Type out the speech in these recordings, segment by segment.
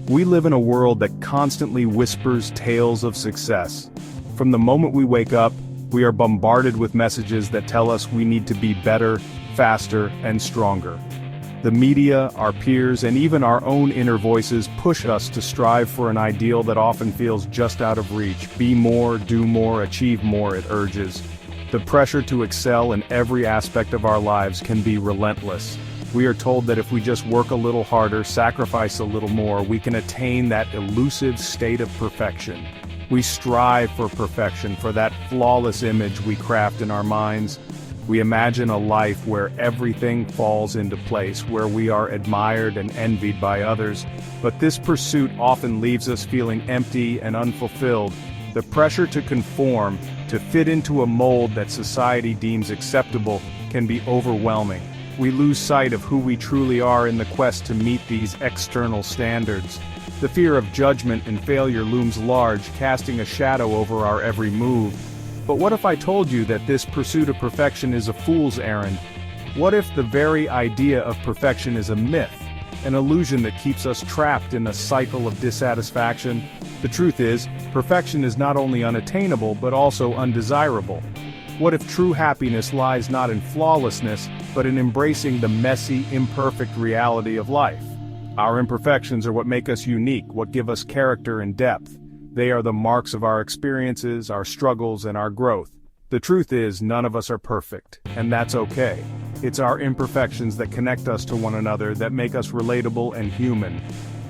We live in a world that constantly whispers tales of success. From the moment we wake up, we are bombarded with messages that tell us we need to be better, faster, and stronger. The media, our peers, and even our own inner voices push us to strive for an ideal that often feels just out of reach. Be more, do more, achieve more, it urges. The pressure to excel in every aspect of our lives can be relentless. We are told that if we just work a little harder, sacrifice a little more, we can attain that elusive state of perfection. We strive for perfection, for that flawless image we craft in our minds. We imagine a life where everything falls into place, where we are admired and envied by others. But this pursuit often leaves us feeling empty and unfulfilled. The pressure to conform, to fit into a mold that society deems acceptable, can be overwhelming. We lose sight of who we truly are in the quest to meet these external standards. The fear of judgment and failure looms large, casting a shadow over our every move. But what if I told you that this pursuit of perfection is a fool's errand? What if the very idea of perfection is a myth, an illusion that keeps us trapped in a cycle of dissatisfaction? The truth is, perfection is not only unattainable but also undesirable. What if true happiness lies not in flawlessness, but in embracing the messy, imperfect reality of life? Our imperfections are what make us unique, what give us character and depth. They are the marks of our experiences, our struggles, and our growth. The truth is, none of us are perfect, and that's okay. It's our imperfections that connect us to one another, that make us relatable and human.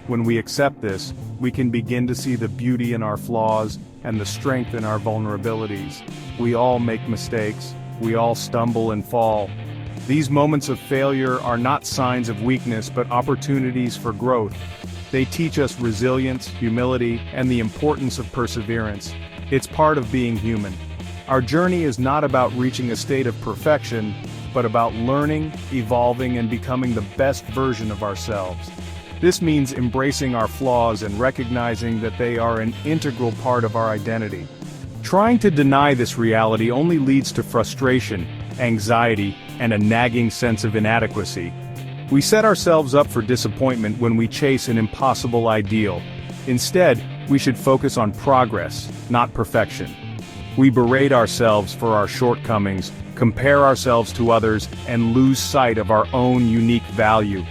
When we accept this, we can begin to see the beauty in our flaws and the strength in our vulnerabilities. We all make mistakes, we all stumble and fall. These moments of failure are not signs of weakness but opportunities for growth. They teach us resilience, humility, and the importance of perseverance. It's part of being human. Our journey is not about reaching a state of perfection, but about learning, evolving, and becoming the best version of ourselves. This means embracing our flaws and recognizing that they are an integral part of our identity. Trying to deny this reality only leads to frustration, anxiety, and a nagging sense of inadequacy. We set ourselves up for disappointment when we chase an impossible ideal. Instead, we should focus on progress, not perfection. We berate ourselves for our shortcomings, compare ourselves to others, and lose sight of our own unique value.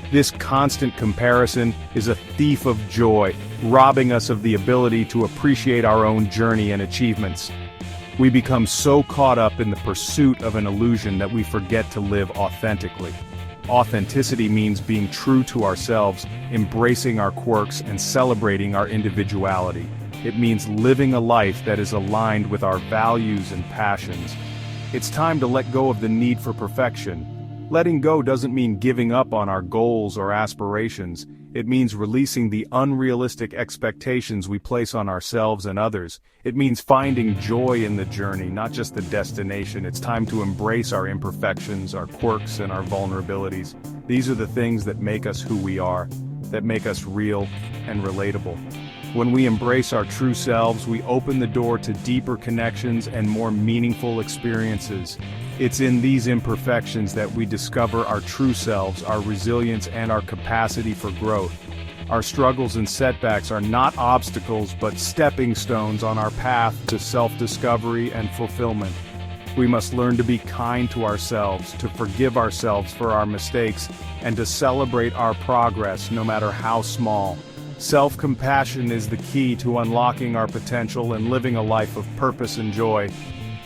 This constant comparison is a thief of joy, robbing us of the ability to appreciate our own journey and achievements. We become so caught up in the pursuit of an illusion that we forget to live authentically. Authenticity means being true to ourselves, embracing our quirks, and celebrating our individuality. It means living a life that is aligned with our values and passions. It's time to let go of the need for perfection. Letting go doesn't mean giving up on our goals or aspirations. It means releasing the unrealistic expectations we place on ourselves and others. It means finding joy in the journey, not just the destination. It's time to embrace our imperfections, our quirks, and our vulnerabilities. These are the things that make us who we are, that make us real and relatable. When we embrace our true selves, we open the door to deeper connections and more meaningful experiences. It's in these imperfections that we discover our true selves, our resilience, and our capacity for growth. Our struggles and setbacks are not obstacles but stepping stones on our path to self-discovery and fulfillment. We must learn to be kind to ourselves, to forgive ourselves for our mistakes, and to celebrate our progress, no matter how small. Self-compassion is the key to unlocking our potential and living a life of purpose and joy.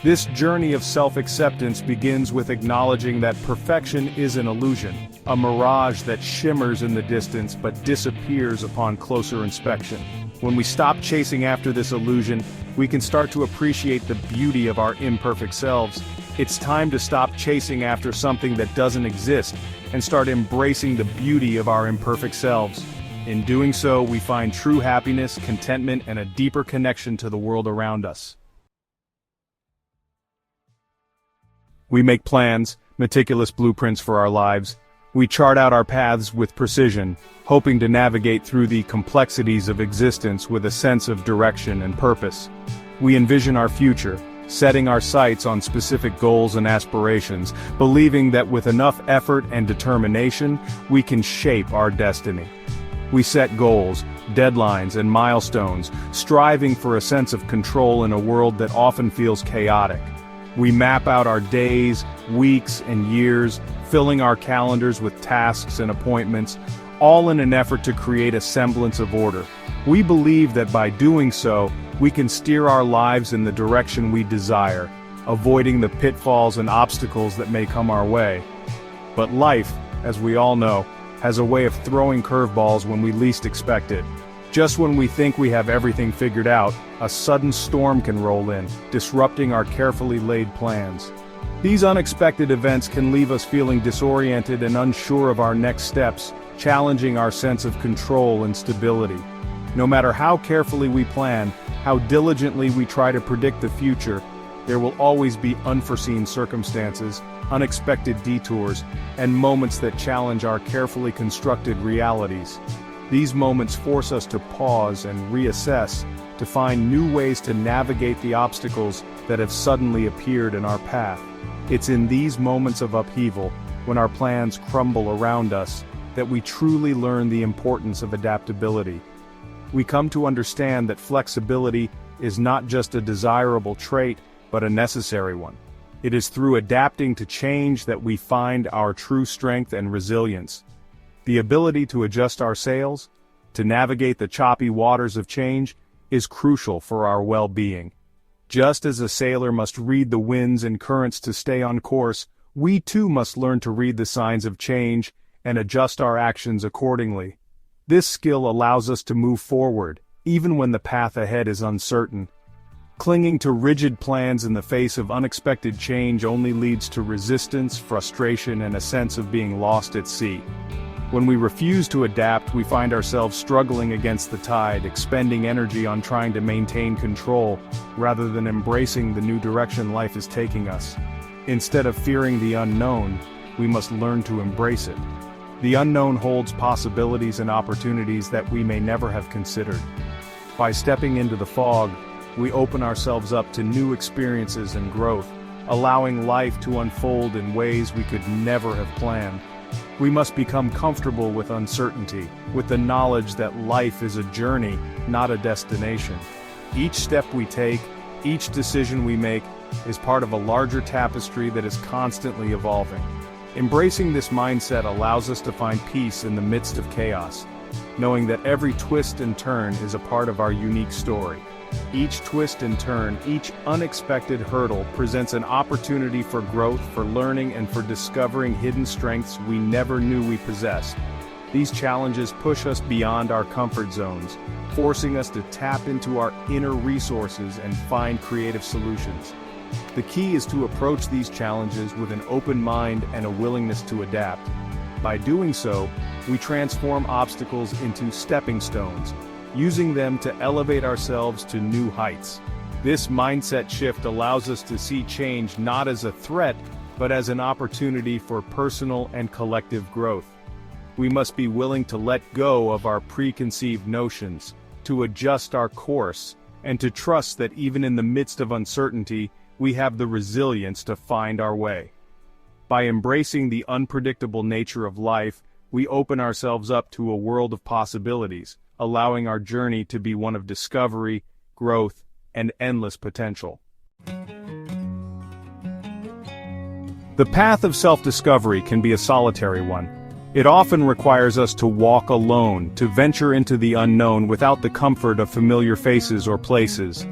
This journey of self-acceptance begins with acknowledging that perfection is an illusion, a mirage that shimmers in the distance but disappears upon closer inspection. When we stop chasing after this illusion, we can start to appreciate the beauty of our imperfect selves. It's time to stop chasing after something that doesn't exist and start embracing the beauty of our imperfect selves. In doing so, we find true happiness, contentment, and a deeper connection to the world around us. We make plans, meticulous blueprints for our lives. We chart out our paths with precision, hoping to navigate through the complexities of existence with a sense of direction and purpose. We envision our future, setting our sights on specific goals and aspirations, believing that with enough effort and determination, we can shape our destiny. We set goals, deadlines, and milestones, striving for a sense of control in a world that often feels chaotic. We map out our days, weeks, and years, filling our calendars with tasks and appointments, all in an effort to create a semblance of order. We believe that by doing so, we can steer our lives in the direction we desire, avoiding the pitfalls and obstacles that may come our way. But life, as we all know, has a way of throwing curveballs when we least expect it. Just when we think we have everything figured out, a sudden storm can roll in, disrupting our carefully laid plans. These unexpected events can leave us feeling disoriented and unsure of our next steps, challenging our sense of control and stability. No matter how carefully we plan, how diligently we try to predict the future, there will always be unforeseen circumstances, unexpected detours, and moments that challenge our carefully constructed realities. These moments force us to pause and reassess, to find new ways to navigate the obstacles that have suddenly appeared in our path. It's in these moments of upheaval, when our plans crumble around us, that we truly learn the importance of adaptability. We come to understand that flexibility is not just a desirable trait, but a necessary one. It is through adapting to change that we find our true strength and resilience. The ability to adjust our sails, to navigate the choppy waters of change, is crucial for our well-being. Just as a sailor must read the winds and currents to stay on course, we too must learn to read the signs of change and adjust our actions accordingly. This skill allows us to move forward, even when the path ahead is uncertain. Clinging to rigid plans in the face of unexpected change only leads to resistance, frustration, and a sense of being lost at sea. When we refuse to adapt, we find ourselves struggling against the tide, expending energy on trying to maintain control, rather than embracing the new direction life is taking us. Instead of fearing the unknown, we must learn to embrace it. The unknown holds possibilities and opportunities that we may never have considered. By stepping into the fog, we open ourselves up to new experiences and growth, allowing life to unfold in ways we could never have planned. We must become comfortable with uncertainty, with the knowledge that life is a journey, not a destination. Each step we take, each decision we make, is part of a larger tapestry that is constantly evolving. Embracing this mindset allows us to find peace in the midst of chaos, knowing that every twist and turn is a part of our unique story. Each twist and turn, each unexpected hurdle presents an opportunity for growth, for learning, and for discovering hidden strengths we never knew we possessed. These challenges push us beyond our comfort zones, forcing us to tap into our inner resources and find creative solutions. The key is to approach these challenges with an open mind and a willingness to adapt. By doing so, we transform obstacles into stepping stones, using them to elevate ourselves to new heights. This mindset shift allows us to see change not as a threat, but as an opportunity for personal and collective growth. We must be willing to let go of our preconceived notions, to adjust our course, and to trust that even in the midst of uncertainty, we have the resilience to find our way. By embracing the unpredictable nature of life, we open ourselves up to a world of possibilities, allowing our journey to be one of discovery, growth, and endless potential. The path of self-discovery can be a solitary one. It often requires us to walk alone, to venture into the unknown without the comfort of familiar faces or places.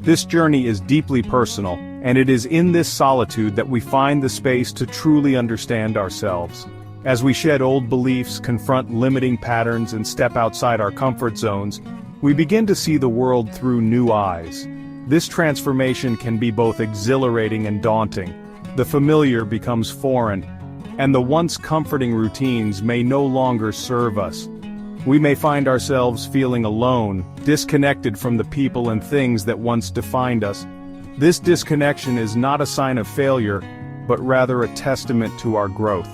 This journey is deeply personal, and it is in this solitude that we find the space to truly understand ourselves. As we shed old beliefs, confront limiting patterns, and step outside our comfort zones, we begin to see the world through new eyes. This transformation can be both exhilarating and daunting. The familiar becomes foreign, and the once comforting routines may no longer serve us. We may find ourselves feeling alone, disconnected from the people and things that once defined us. This disconnection is not a sign of failure, but rather a testament to our growth.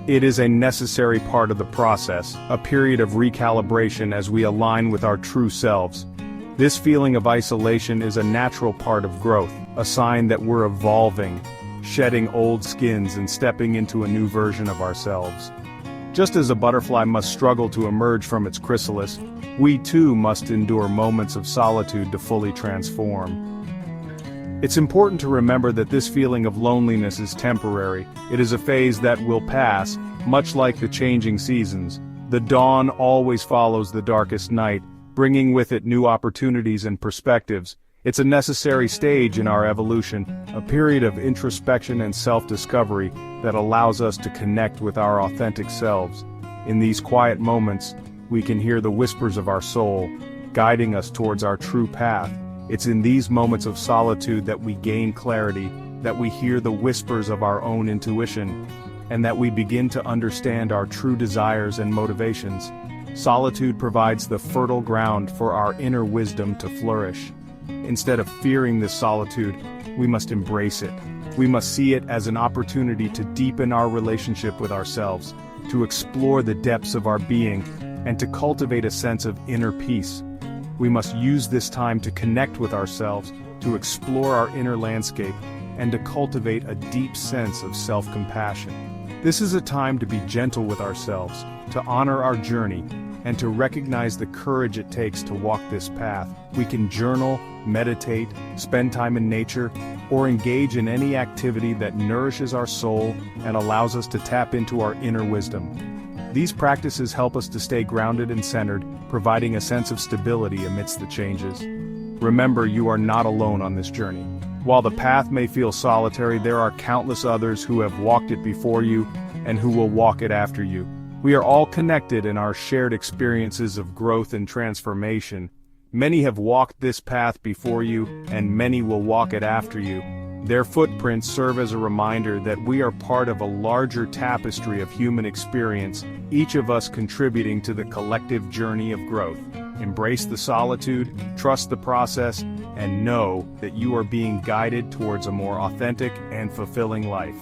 It is a necessary part of the process, a period of recalibration as we align with our true selves. This feeling of isolation is a natural part of growth, a sign that we're evolving, shedding old skins and stepping into a new version of ourselves. Just as a butterfly must struggle to emerge from its chrysalis, we too must endure moments of solitude to fully transform. It's important to remember that this feeling of loneliness is temporary. It is a phase that will pass, much like the changing seasons. The dawn always follows the darkest night, bringing with it new opportunities and perspectives. It's a necessary stage in our evolution, a period of introspection and self-discovery that allows us to connect with our authentic selves. In these quiet moments, we can hear the whispers of our soul, guiding us towards our true path. It's in these moments of solitude that we gain clarity, that we hear the whispers of our own intuition, and that we begin to understand our true desires and motivations. Solitude provides the fertile ground for our inner wisdom to flourish. Instead of fearing this solitude, we must embrace it. We must see it as an opportunity to deepen our relationship with ourselves, to explore the depths of our being, and to cultivate a sense of inner peace. We must use this time to connect with ourselves, to explore our inner landscape, and to cultivate a deep sense of self-compassion. This is a time to be gentle with ourselves, to honor our journey, and to recognize the courage it takes to walk this path. We can journal, meditate, spend time in nature, or engage in any activity that nourishes our soul and allows us to tap into our inner wisdom. These practices help us to stay grounded and centered, providing a sense of stability amidst the changes. Remember, you are not alone on this journey. While the path may feel solitary, there are countless others who have walked it before you and who will walk it after you. We are all connected in our shared experiences of growth and transformation. Many have walked this path before you, and many will walk it after you. Their footprints serve as a reminder that we are part of a larger tapestry of human experience, each of us contributing to the collective journey of growth. Embrace the solitude, trust the process, and know that you are being guided towards a more authentic and fulfilling life.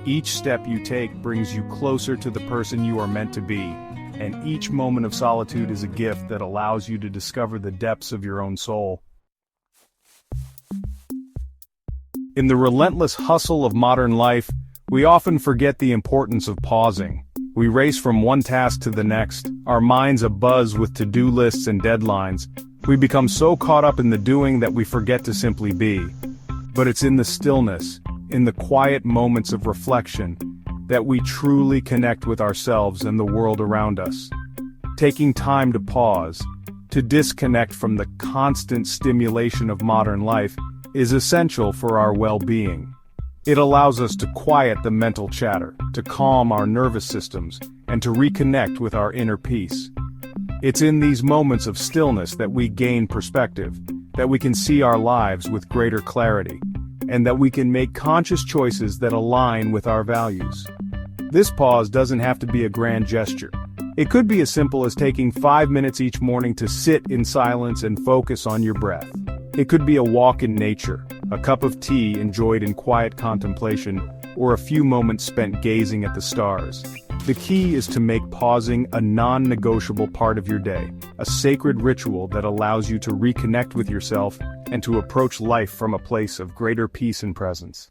Each step you take brings you closer to the person you are meant to be, and each moment of solitude is a gift that allows you to discover the depths of your own soul. In the relentless hustle of modern life, we often forget the importance of pausing. We race from one task to the next, our minds abuzz with to-do lists and deadlines. We become so caught up in the doing that we forget to simply be. But it's in the stillness, in the quiet moments of reflection, that we truly connect with ourselves and the world around us. Taking time to pause, to disconnect from the constant stimulation of modern life, is essential for our well-being. It allows us to quiet the mental chatter, to calm our nervous systems, and to reconnect with our inner peace. It's in these moments of stillness that we gain perspective, that we can see our lives with greater clarity, and that we can make conscious choices that align with our values. This pause doesn't have to be a grand gesture. It could be as simple as taking 5 minutes each morning to sit in silence and focus on your breath. It could be a walk in nature, a cup of tea enjoyed in quiet contemplation, or a few moments spent gazing at the stars. The key is to make pausing a non-negotiable part of your day, a sacred ritual that allows you to reconnect with yourself and to approach life from a place of greater peace and presence.